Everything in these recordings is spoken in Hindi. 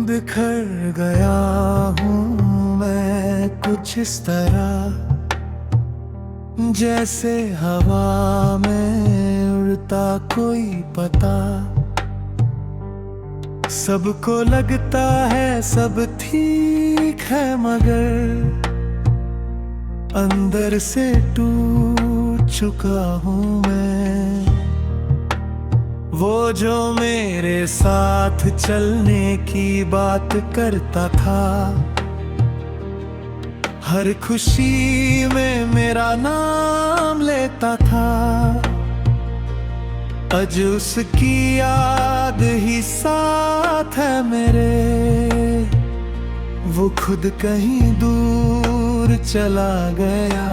बिखर गया हूँ मैं कुछ इस तरह, जैसे हवा में उड़ता कोई पता। सबको लगता है सब ठीक है, मगर अंदर से टूट चुका हूँ मैं। वो जो मेरे साथ चलने की बात करता था, हर खुशी में मेरा नाम लेता था, आज उसकी याद ही साथ है मेरे। वो खुद कहीं दूर चला गया,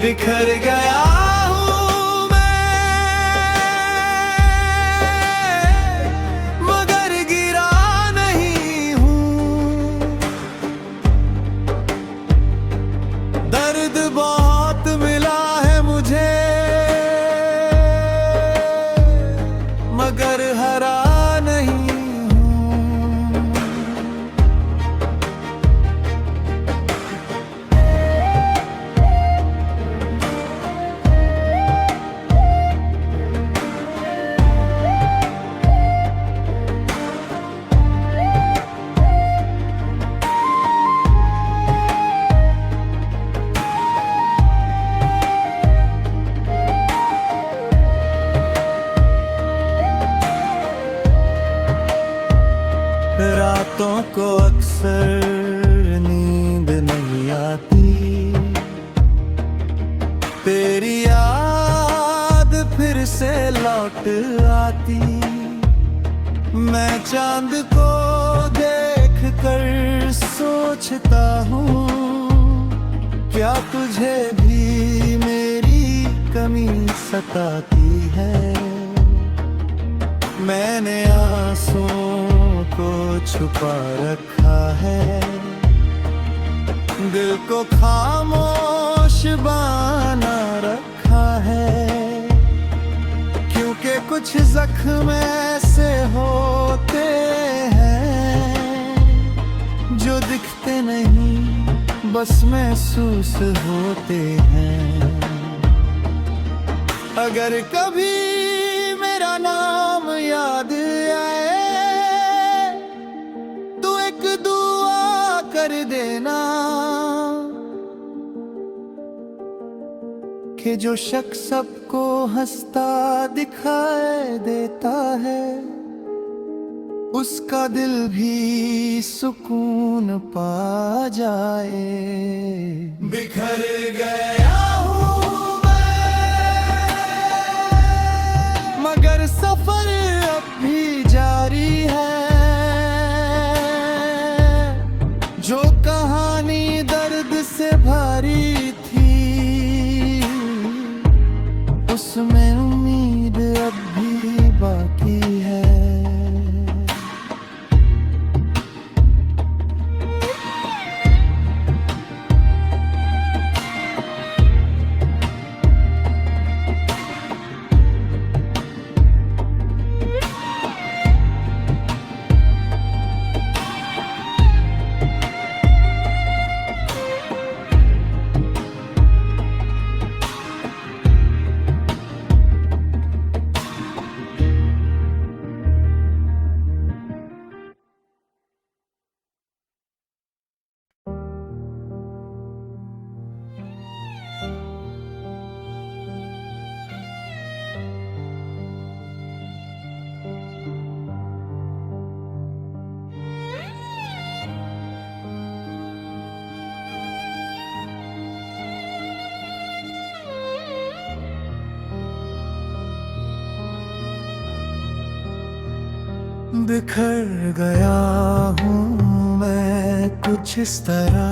बिखर गया हूँ मैं, मगर गिरा नहीं हूँ। दर्द बहुत मिला है मुझे, मगर हरा नहीं। रातों को अक्सर नींद नहीं आती, तेरी याद फिर से लौट आती। मैं चांद को देख कर सोचता हूँ, क्या तुझे भी मेरी कमी सताती है। मैंने आंसुओं को छुपा रखा है, दिल को खामोश बना रखा है। क्योंकि कुछ जख्म ऐसे होते हैं जो दिखते नहीं, बस महसूस होते हैं। अगर कभी मेरा नाम याद आए तो एक दुआ कर देना, कि जो शख्स सबको हंसता दिखाई देता है, उसका दिल भी सुकून पा जाए। बिखर गया मगर सफर अब भी जारी है। जो कहानी दर्द से भरी थी, उसमें उम्मीद अब भी बाकी है। बिखर गया हूँ मैं कुछ इस तरह,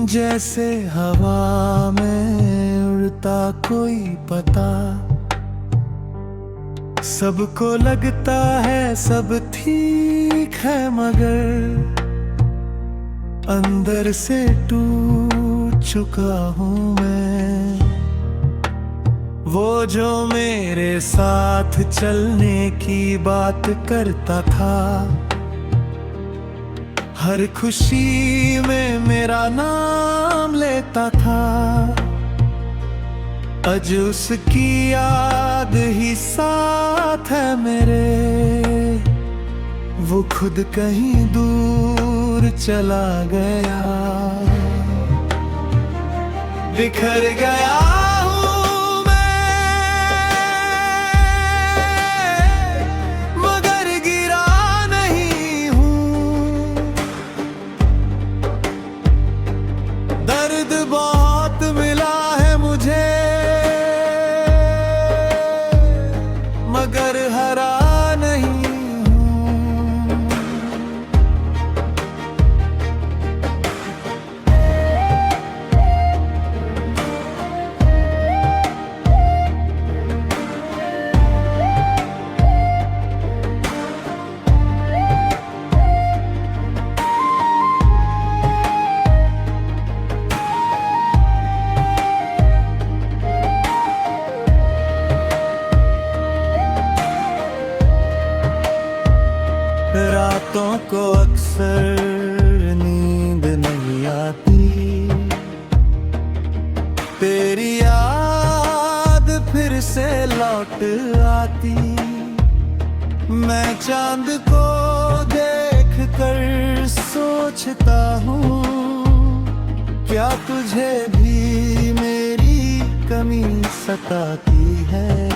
जैसे हवा में उड़ता कोई पता। सबको लगता है सब ठीक है, मगर अंदर से टूट चुका हूँ मैं। वो जो मेरे साथ चलने की बात करता था, हर खुशी में मेरा नाम लेता था। आज उसकी याद ही साथ है मेरे, वो खुद कहीं दूर चला गया। बिखर गया हूँ मैं, मगर गिरा नहीं हूँ। दर्द बहुत मिला है मुझे, मगर हरा नहीं। रातों को अक्सर नींद नहीं आती, तेरी याद फिर से लौट आती। मैं चांद को देख कर सोचता हूँ, क्या तुझे भी मेरी कमी सताती है।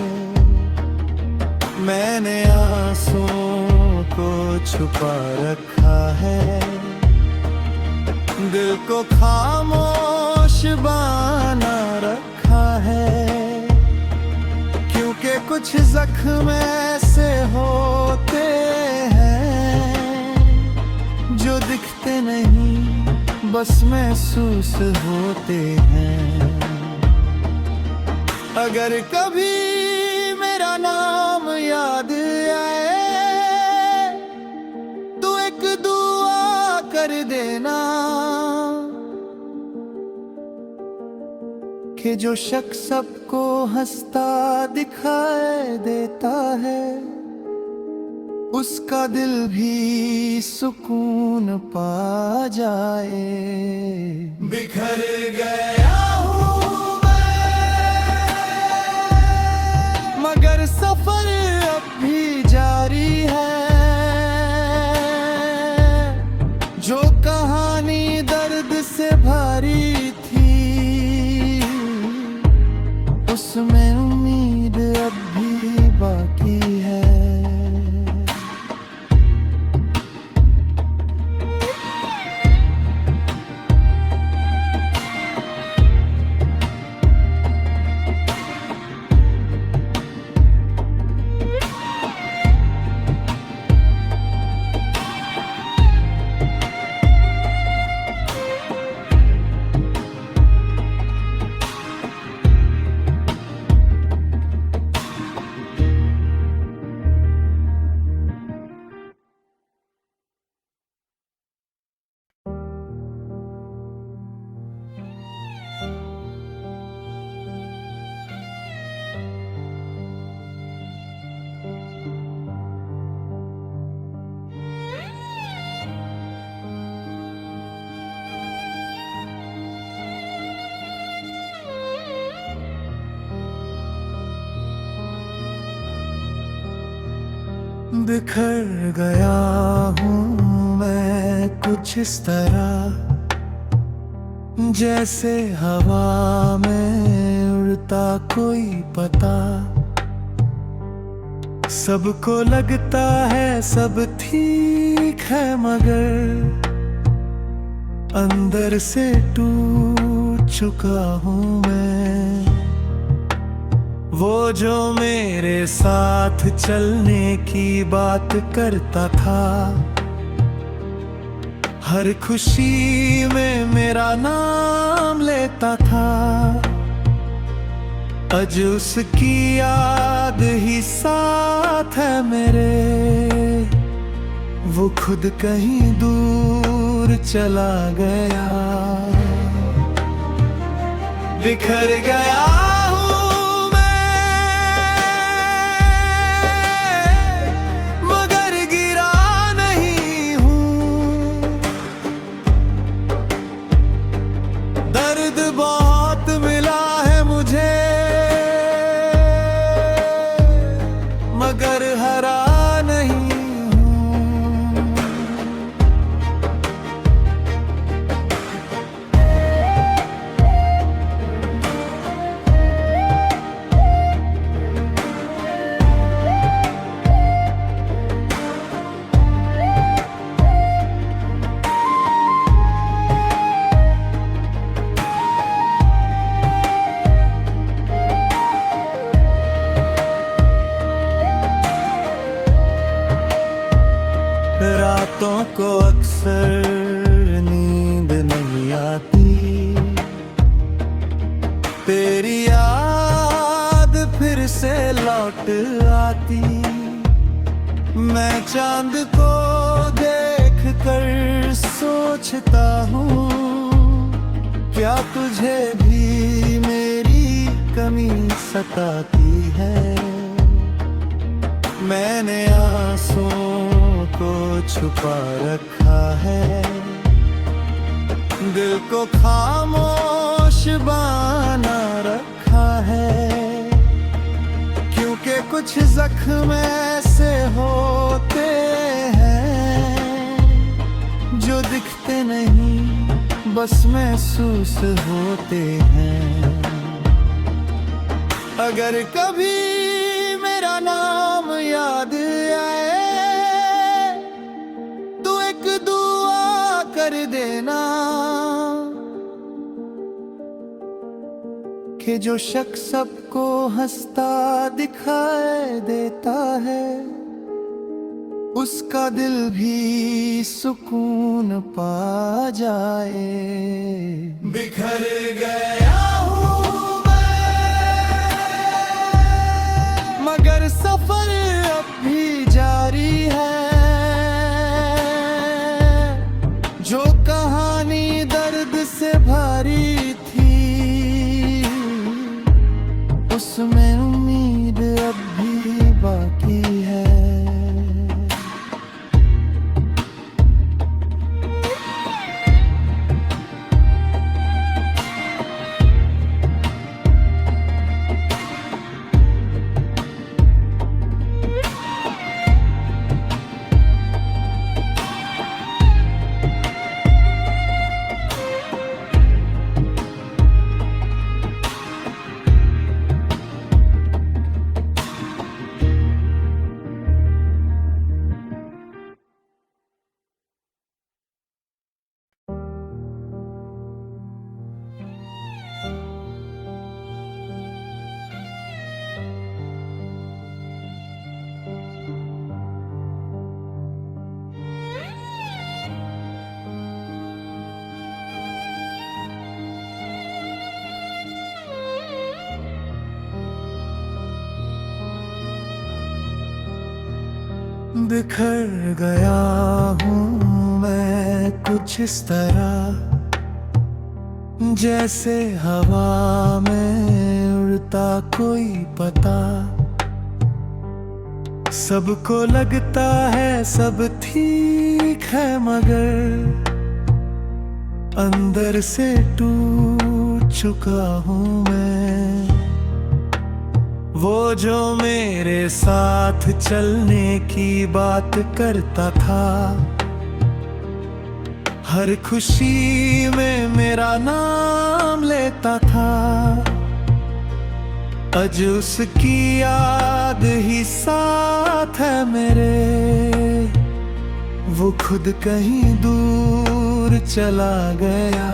मैंने आंसुओं को छुपा रखा है, दिल को खामोश बना रखा है। क्योंकि कुछ जख्म ऐसे होते हैं जो दिखते नहीं, बस महसूस होते हैं। अगर कभी मेरा नाम याद आए तो एक दुआ कर देना, कि जो शख्स सबको हंसता दिखाई देता है, उसका दिल भी सुकून पा जाए। बिखर गया हूँ मगर सफर अब भी जारी है। जो कहानी दर्द से भरी थी, उसमें उम्मीद अब भी बाकी है। बिखर गया हूँ मैं कुछ इस तरह, जैसे हवा में उड़ता कोई पता। सबको लगता है सब ठीक है, मगर अंदर से टूट चुका हूँ मैं। वो जो मेरे साथ चलने की बात करता था, हर खुशी में मेरा नाम लेता था। आज उसकी याद ही साथ है मेरे, वो खुद कहीं दूर चला गया। बिखर गया हूँ मैं, अक्सर नींद नहीं आती, तेरी याद फिर से लौट आती। मैं चांद को देख कर सोचता हूँ, क्या तुझे भी मेरी कमी सताती है। मैंने आंसुओं को छुपा रखा है, दिल को खामोश बना रखा है, क्योंकि कुछ जख्म ऐसे होते हैं जो दिखते नहीं बस महसूस होते हैं। अगर कभी मेरा नाम याद आए तो एक दुआ कर देना, कि जो शख्स सबको हंसता दिखाई देता है, उसका दिल भी सुकून पा जाए। बिखर गया हूँ मैं, मगर सफर अब भी जारी है। जो कहानी दर्द से भरी थी, उसमें उम्मीद अब भी बाकी है। बिखर गया हूँ मैं कुछ इस तरह, जैसे हवा में उड़ता कोई पता। सबको लगता है सब ठीक है, मगर अंदर से टूट चुका हूँ मैं। वो जो मेरे साथ चलने की बात करता था, हर खुशी में मेरा नाम लेता था, आज उसकी याद ही साथ है मेरे। वो खुद कहीं दूर चला गया।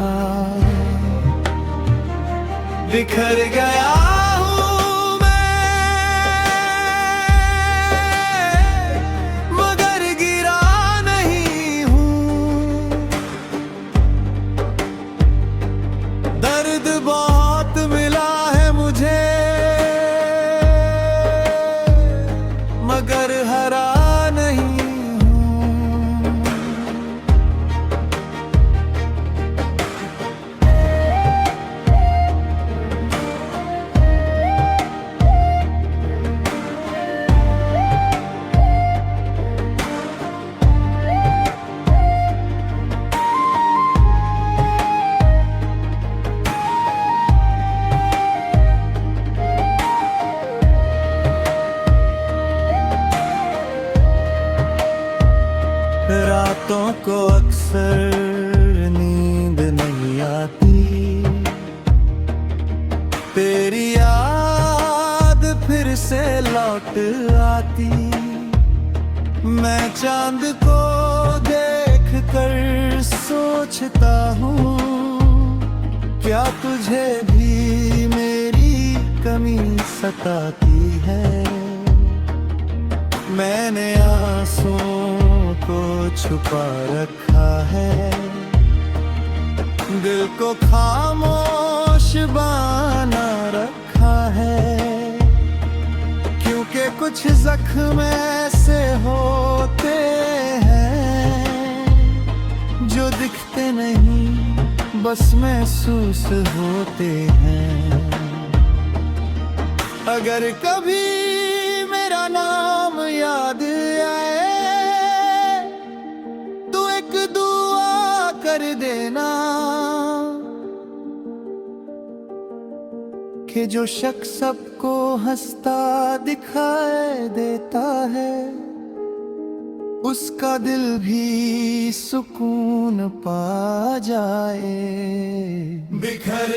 बिखर गया बहुत मिला है मुझे, मगर हरा नहीं हूँ। रातों को अक्सर नींद नहीं आती, तेरी याद फिर से लौट आती। मैं चांद को देख कर सोचता हूँ, क्या तुझे भी मेरी कमी सताती है। मैंने आंसुओं को छुपा रखा है, दिल को खामोश बना रखा है। क्योंकि कुछ जख्म ऐसे होते हैं जो दिखते नहीं, बस महसूस होते हैं। अगर कभी मेरा नाम याद आए तो एक दुआ कर देना कि जो शख्स सबको हंसता दिखाई देता है, उसका दिल भी सुकून पा जाए। बिखर